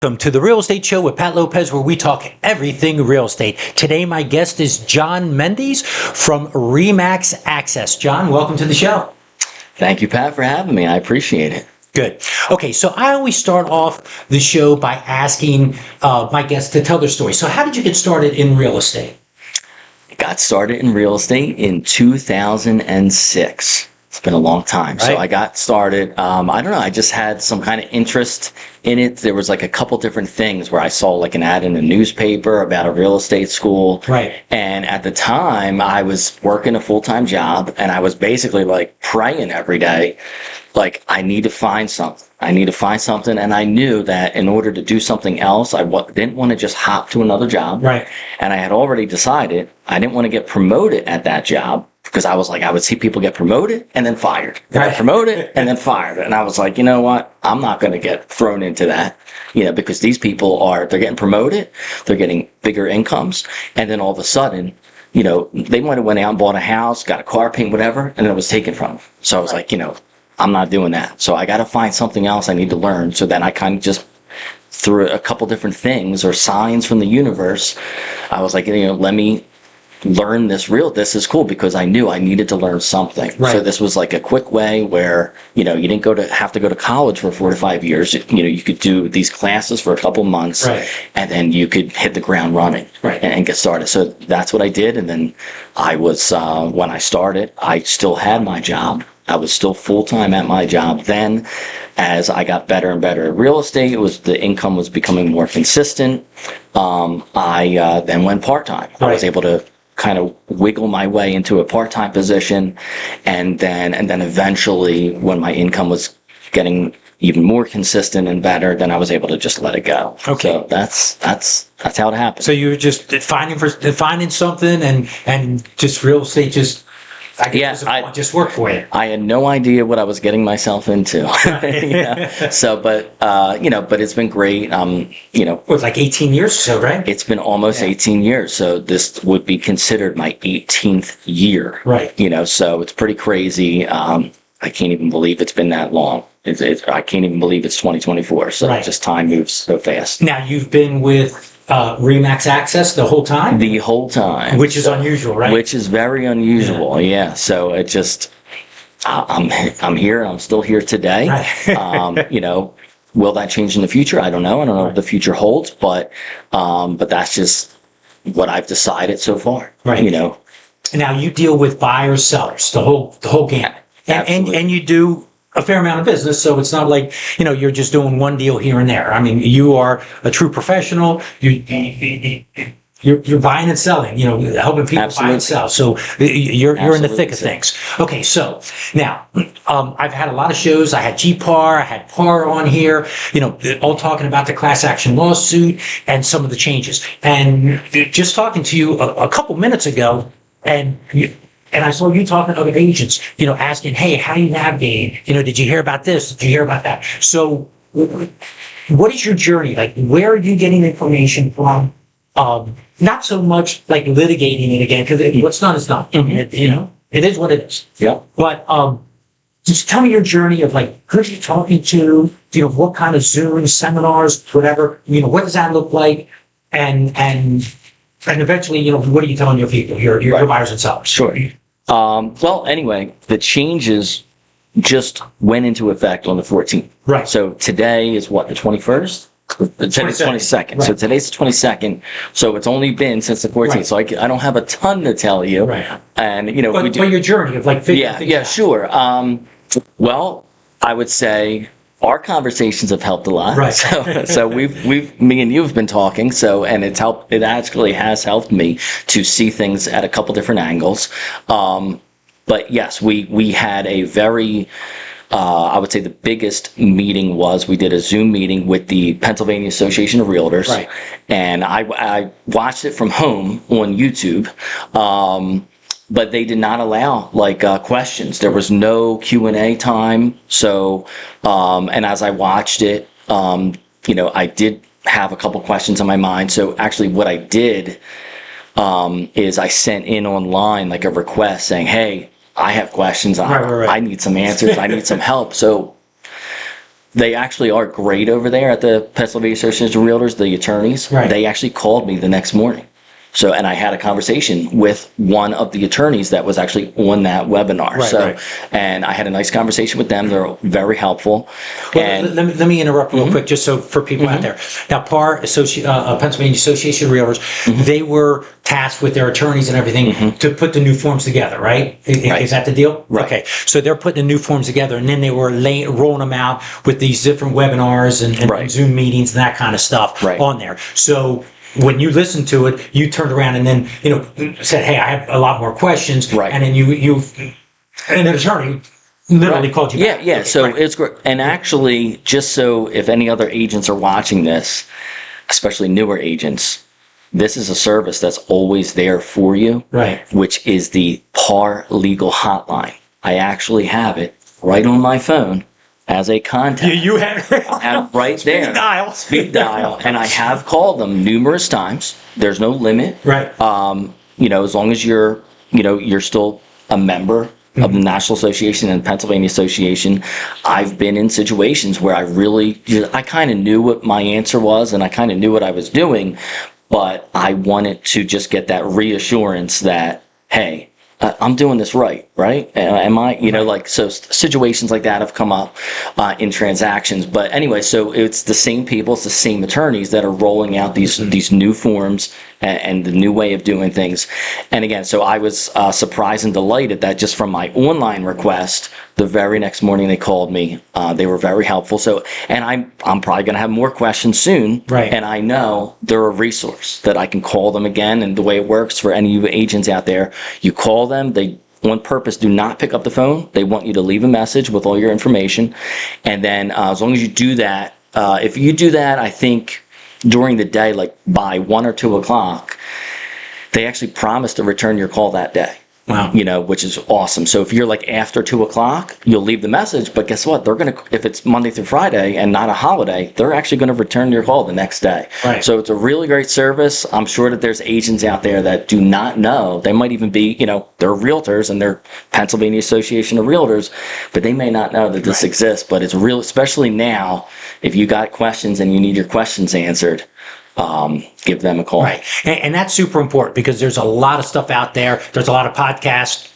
Welcome to the Real Estate Show with Pat Lopez, where we talk everything real estate. Today, my guest is John Mendys from RE/MAX Access. John, welcome to the show. Thank you, Pat, for having me. I appreciate it. Good. Okay, so I always start off the show by asking my guests to tell their story. So how did you get started in real estate? I got started in real estate in 2006. It's been a long time. Right. So I got started, I don't know, I just had some kind of interest in it. There was like a couple different things where I saw like an ad in a newspaper about a real estate school. Right. And at the time I was working a full-time job and I was basically like praying every day, like I need to find something. I need to find something. And I knew that in order to do something else, I didn't want to just hop to another job. Right. And I had already decided I didn't want to get promoted at that job. Because I was like, I would see people get promoted and then fired. Right. Promoted and then fired. And I was like, you know what? I'm not going to get thrown into that, because these people they're getting promoted, they're getting bigger incomes. And then all of a sudden, they might have went out and bought a house, got a car payment, whatever, and then it was taken from them. So I was like, I'm not doing that. So I got to find something else I need to learn. So then I kind of just through a couple different things or signs from the universe, I was like, let me learn this is cool, because I knew I needed to learn something. Right. So this was like a quick way where, you didn't have to go to college for 4 to 5 years. You could do these classes for a couple months. Right. And then you could hit the ground running. Right. And get started. So that's what I did. And then I was, when I started, I still had my job. I was still full-time at my job then. As I got better and better at real estate, the income was becoming more consistent. I then went part-time. Right. I was able to kind of wiggle my way into a part-time position, and then eventually, when my income was getting even more consistent and better, then I was able to just let it go. Okay. So that's how it happened. So you were just finding something, and just real estate just. I just worked for you. I had no idea what I was getting myself into. So, but it's been great. It was like 18 years or so, right? It's been almost 18 years. So this would be considered my 18th year. Right. So it's pretty crazy. I can't even believe it's been that long. I can't even believe it's 2024. So right. Just time moves so fast. Now you've been with RE/MAX Access the whole time? The whole time. Which is unusual, right? Which is very unusual, yeah. So it just, I'm here, I'm still here today. Right. Will that change in the future? I don't know. I don't know what the future holds, but that's just what I've decided so far. Right. Now you deal with buyers, sellers, the whole gamut. And you do a fair amount of business, so it's not like you're just doing one deal here and there. I mean, you are a true professional. You're buying and selling. Helping people buy and sell. So you're in the thick of things. Okay, so now I've had a lot of shows. I had GPAR, I had PAR on here. All talking about the class action lawsuit and some of the changes. And just talking to you a couple minutes ago, and I saw you talking to other agents, asking, hey, how you navigate? Did you hear about this? Did you hear about that? So what is your journey? Like, where are you getting information from? Not so much like litigating it again, because what's done is done. Mm-hmm. It is what it is. Yeah. But just tell me your journey of like, who are you talking to? What kind of Zoom seminars, whatever, what does that look like? And eventually, what are you telling your people, your buyers and sellers? Sure. Well, anyway, the changes just went into effect on the 14th. Right. So today is what, the 21st? Today's 22nd. Right. So today's the 22nd. So it's only been since the 14th. Right. So I don't have a ton to tell you. Right. And, but your journey of like figuring things out. Sure. Well, I would say our conversations have helped a lot. Right. So me and you have been talking. So, and it actually has helped me to see things at a couple different angles. But yes, we had a very, I would say the biggest meeting was we did a Zoom meeting with the Pennsylvania Association of Realtors. Right. And I watched it from home on YouTube. But they did not allow questions. There was no Q&A time. So, and as I watched it, I did have a couple questions on my mind. So actually what I did is I sent in online like a request saying, hey, I have questions. I need some answers. I need some help. So they actually are great over there at the Pennsylvania Association of Realtors, the attorneys. Right. They actually called me the next morning. So, and I had a conversation with one of the attorneys that was actually on that webinar. Right. And I had a nice conversation with them. They're very helpful. Well, And let me interrupt real quick, just so for people out there. Now, Pennsylvania Association of Realtors, they were tasked with their attorneys and everything to put the new forms together, right? Is that the deal? Right. Okay. So they're putting the new forms together, and then they were rolling them out with these different webinars and Zoom meetings and that kind of stuff on there. So when you listened to it, you turned around and then, said, hey, I have a lot more questions. Right. And then and an attorney literally called you back. Yeah. So it's great. And actually, just so if any other agents are watching this, especially newer agents, this is a service that's always there for you. Right. Which is the PAR Legal Hotline. I actually have it right on my phone as a contact. You have it. I have it right there. Speed dial. And I have called them numerous times. There's no limit. Right. As long as you're still a member of the National Association and Pennsylvania Association. I've been in situations where I kind of knew what my answer was and I kind of knew what I was doing, but I wanted to just get that reassurance that, hey, I'm doing this right? Am I, so situations like that have come up in transactions. But anyway, so it's the same people, it's the same attorneys that are rolling out these new forms and the new way of doing things. And again, so I was surprised and delighted that just from my online request, the very next morning they called me. They were very helpful. So, and I'm probably going to have more questions soon. Right. And I know they're a resource that I can call them again. And the way it works for any of you agents out there, you call them, they on purpose do not pick up the phone. They want you to leave a message with all your information. And then as long as you do that, if you do that, I think during the day, like by 1 or 2 o'clock, they actually promise to return your call that day. Wow. Which is awesome. So if you're like after 2 o'clock, you'll leave the message, but guess what? They're going to, if it's Monday through Friday and not a holiday, they're actually going to return your call the next day. Right. So it's a really great service. I'm sure that there's agents out there that do not know. They might even be, they're realtors and they're Pennsylvania Association of Realtors, but they may not know that this exists, but it's real, especially now, if you got questions and you need your questions answered, give them a call. Right. And that's super important because there's a lot of stuff out there. There's a lot of podcasts,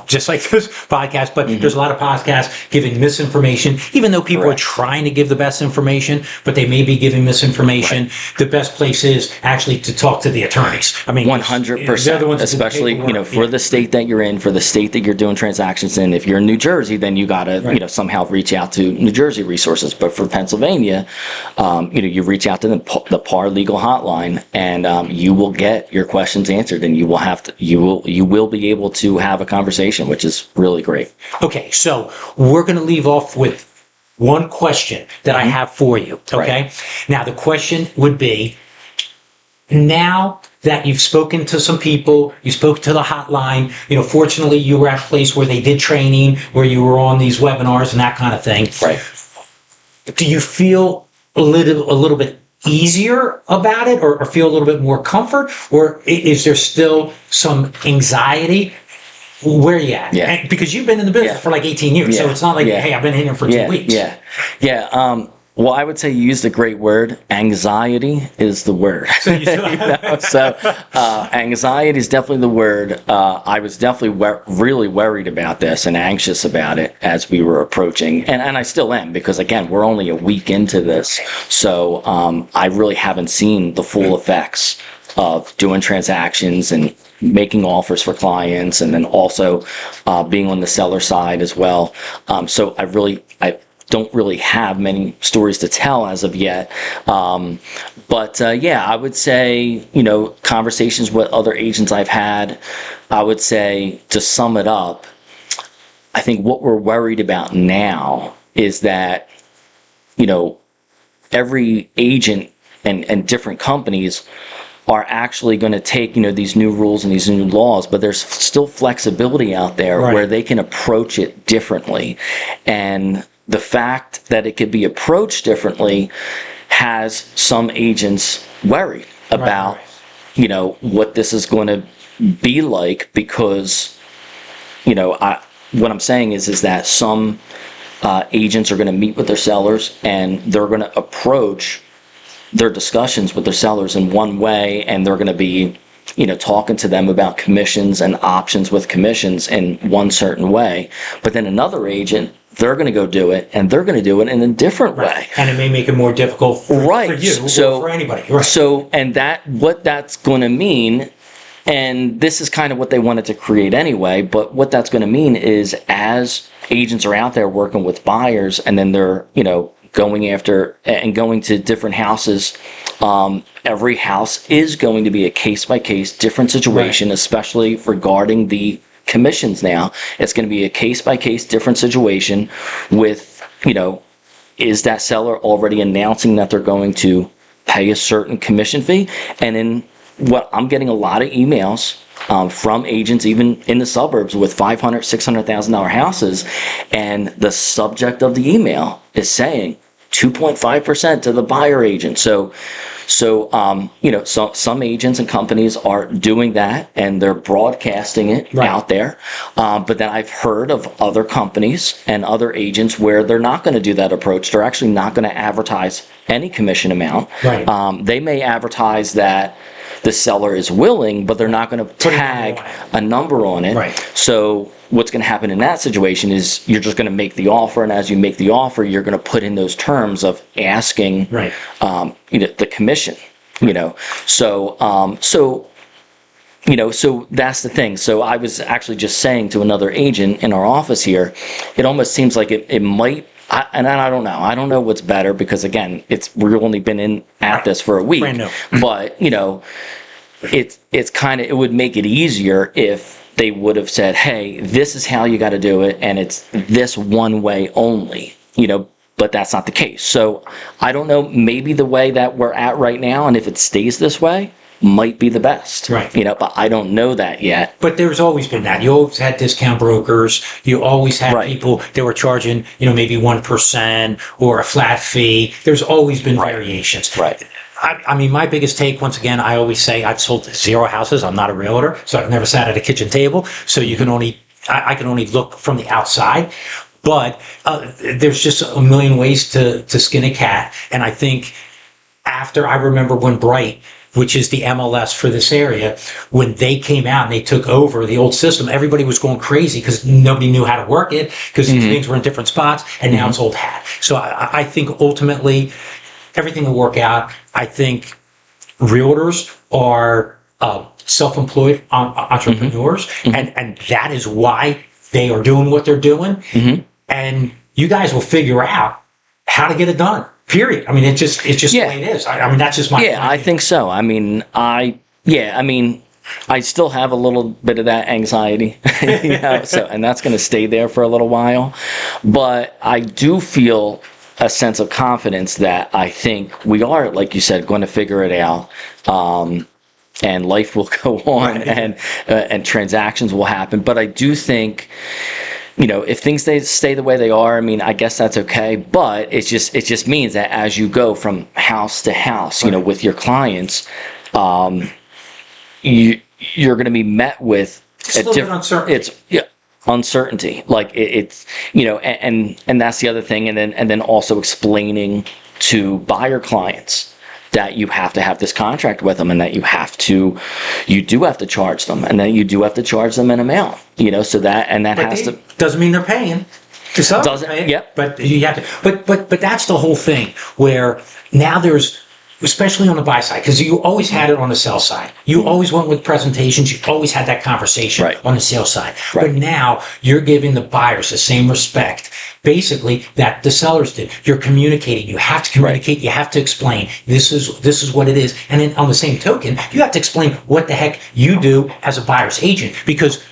just like this podcast, but there's a lot of podcasts giving misinformation, even though people are trying to give the best information, but they may be giving misinformation. Right. The best place is actually to talk to the attorneys. I mean, 100%, especially, for the state that you're in, for the state that you're doing transactions in. If you're in New Jersey, then you got to, somehow reach out to New Jersey resources. But for Pennsylvania, you reach out to the PAR Legal Hotline and you will get your questions answered and you will be able to have a conversation, which is really great. Okay, so we're going to leave off with one question that I have for you. Okay. Right. Now the question would be, now that you've spoken to some people, you spoke to the hotline, fortunately you were at a place where they did training, where you were on these webinars and that kind of thing. Right. Do you feel a little bit easier about it or feel a little bit more comfort, or is there still some anxiety? Where are you at? Yeah. And because you've been in the business for like 18 years, so it's not like, hey, I've been here for 2 weeks. Well, I would say you used a great word. Anxiety is the word. Anxiety is definitely the word. I was definitely really worried about this and anxious about it as we were approaching. And I still am because, again, we're only a week into this. So I really haven't seen the full effects of doing transactions and making offers for clients, and then also being on the seller side as well. So I don't really have many stories to tell as of yet. But I would say, conversations with other agents I've had, I would say to sum it up, I think what we're worried about now is that, every agent and different companies are actually going to take, these new rules and these new laws, but there's still flexibility out there where they can approach it differently. And the fact that it could be approached differently has some agents worried about, what this is going to be like, because, what I'm saying is that some agents are going to meet with their sellers and they're going to approach their discussions with their sellers in one way, and they're going to be, talking to them about commissions and options with commissions in one certain way. But then another agent, they're going to go do it, and they're going to do it in a different way. And it may make it more difficult for you or for anybody. Right. So, and what that's going to mean, and this is kind of what they wanted to create anyway, but what that's going to mean is as agents are out there working with buyers, and then they're, going after and going to different houses, every house is going to be a case-by-case different situation, especially regarding the commissions now. It's going to be a case-by-case different situation with, is that seller already announcing that they're going to pay a certain commission fee? And then what I'm getting a lot of emails from agents, even in the suburbs, with $500,000, $600,000 houses, and the subject of the email is saying 2.5% to the buyer agent. So some agents and companies are doing that, and they're broadcasting it out there. But then I've heard of other companies and other agents where they're not going to do that approach. They're actually not going to advertise any commission amount. They may advertise that the seller is willing, but they're not going to tag a number on it. So what's going to happen in that situation is you're just going to make the offer, and as you make the offer, you're going to put in those terms of asking the commission. So that's the thing. So I was actually just saying to another agent in our office here, it almost seems like it might. And I don't know. I don't know what's better, because again, we've only been at this for a week. But it's kind of, it would make it easier if they would have said, hey, this is how you got to do it, and it's this one way only. But that's not the case. So I don't know. Maybe the way that we're at right now, and if it stays this way, might be the best. But I don't know that yet. But there's always been that. You always had discount brokers. You always had people that were charging, maybe 1% or a flat fee. There's always been variations. I mean, my biggest take, once again, I always say I've sold 0 houses. I'm not a realtor, so I've never sat at a kitchen table. So I can only look from the outside. But there's just a million ways to skin a cat. And I think I remember when Bright, which is the MLS for this area, when they came out and they took over the old system, everybody was going crazy because nobody knew how to work it, because things were in different spots, and now it's old hat. So I think ultimately everything will work out. I think realtors are self-employed entrepreneurs, and that is why they are doing what they're doing. And you guys will figure out how to get it done. Period. I mean, it's just the way it is. I mean, that's just my opinion. I think so. I mean, I still have a little bit of that anxiety, and that's going to stay there for a little while. But I do feel a sense of confidence that I think we are, like you said, going to figure it out. And life will go on, and transactions will happen. But I do think, if things stay the way they are, I mean, I guess that's okay. But it just means that as you go from house to house, with your clients, you're going to be met with a different uncertainty. Uncertainty. Like it's and that's the other thing. And then also explaining to buyer clients that you have to have this contract with them, and that you do have to charge them, and that you do have to charge them an amount, so that, and that doesn't mean they're paying. Doesn't, yep. But you have to, but that's the whole thing, where now there's, especially on the buy side, because you always had it on the sell side. You always went with presentations. You always had that conversation on the sales side. But now you're giving the buyers the same respect, basically, that the sellers did. You're communicating. You have to communicate. You have to explain. This is what it is. And then on the same token, you have to explain what the heck you do as a buyer's agent, because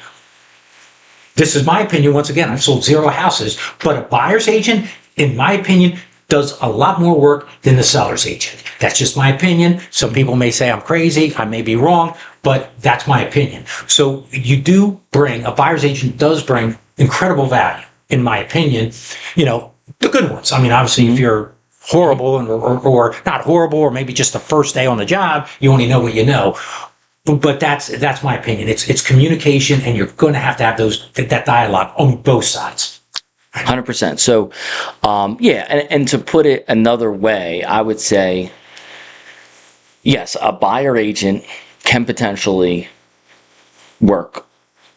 this is my opinion. Once again, I've sold 0 houses, but a buyer's agent, in my opinion, does a lot more work than the seller's agent. That's just my opinion. Some people may say I'm crazy. I may be wrong, but that's my opinion. So a buyer's agent does bring incredible value, in my opinion. The good ones. I mean, obviously, if you're horrible or not horrible, or maybe just the first day on the job, you only know what you know. But that's my opinion. It's communication, and you're going to have that dialogue on both sides. 100%. So, yeah, and to put it another way, I would say, yes, a buyer agent can potentially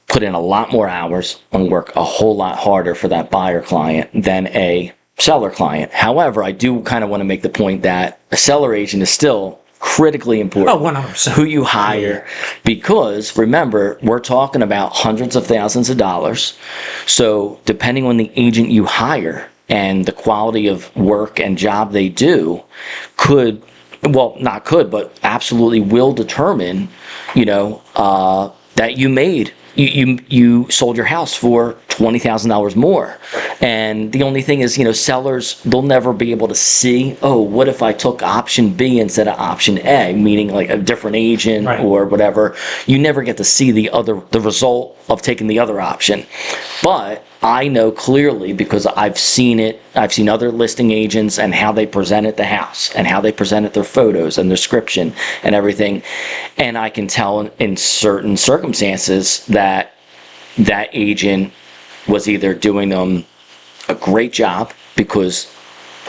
put in a lot more hours and work a whole lot harder for that buyer client than a seller client. However, I do kind of want to make the point that a seller agent is still critically important. Oh, 100%. Who you hire, because remember, we're talking about hundreds of thousands of dollars. So depending on the agent you hire and the quality of work and job they do but absolutely will determine, that you sold your house for $20,000 more. And the only thing is, sellers, they'll never be able to see, oh, what if I took option B instead of option A, meaning like a different agent, right, or whatever. You never get to see the result of taking the other option. But I know clearly, because I've seen it. I've seen other listing agents and how they presented the house and how they presented their photos and description and everything. And I can tell in certain circumstances that agent was either doing them a great job, because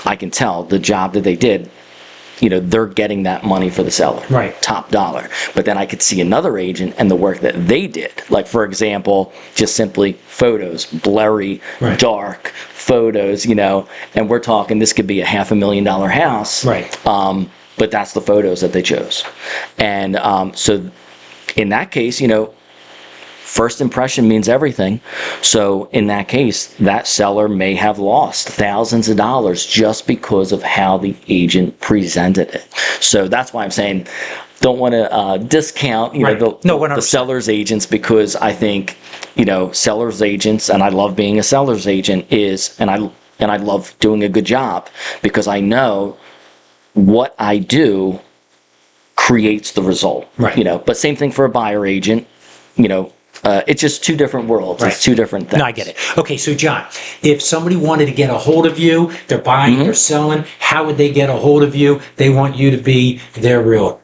I can tell the job that they did, they're getting that money for the seller, right, top dollar. But then I could see another agent and the work that they did, like, for example, just simply photos, blurry, right, dark photos, and we're talking, this could be a $500,000 house, right, but that's the photos that they chose. And so in that case, first impression means everything. So in that case, that seller may have lost thousands of dollars just because of how the agent presented it. So that's why I'm saying, don't want to discount the seller's agents, because I think seller's agents, and I love being a seller's agent, and I love doing a good job, because I know what I do creates the result. Right. But same thing for a buyer agent. It's just two different worlds. Right. It's two different things. No, I get it. Okay, so John, if somebody wanted to get a hold of you, they're buying, they're selling, how would they get a hold of you? They want you to be their realtor.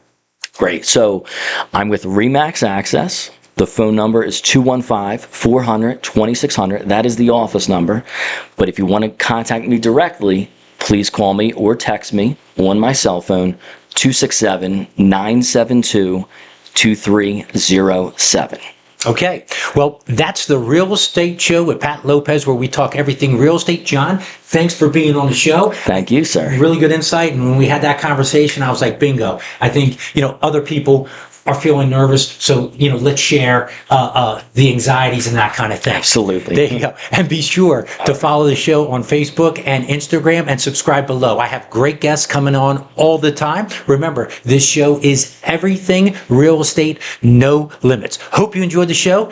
Great. So I'm with Remax Access. The phone number is 215-400-2600. That is the office number. But if you want to contact me directly, please call me or text me on my cell phone, 267-972-2307. Okay, well, that's the Real Estate Show with Pat Lopez, where we talk everything real estate. John, thanks for being on the show. Thank you, sir. Really good insight. And when we had that conversation, I was like, bingo. I think, other people are feeling nervous. So, let's share the anxieties and that kind of thing. Absolutely. There you go. And be sure to follow the show on Facebook and Instagram and subscribe below. I have great guests coming on all the time. Remember, this show is everything real estate, no limits. Hope you enjoyed the show.